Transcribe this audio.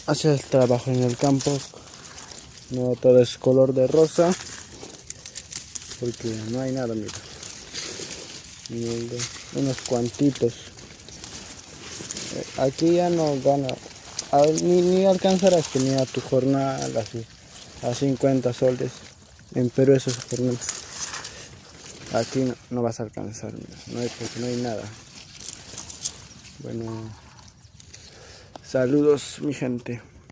hacer el trabajo en el campo. No todo es color de rosa, porque no hay nada, mira. Unos cuantitos. Aquí ya no gana, ni alcanzarás que ni a tu jornada, así, a 50 soles. En Perú eso es jornal. Aquí no vas a alcanzar, mira, no hay, porque no hay nada. Bueno, saludos mi gente.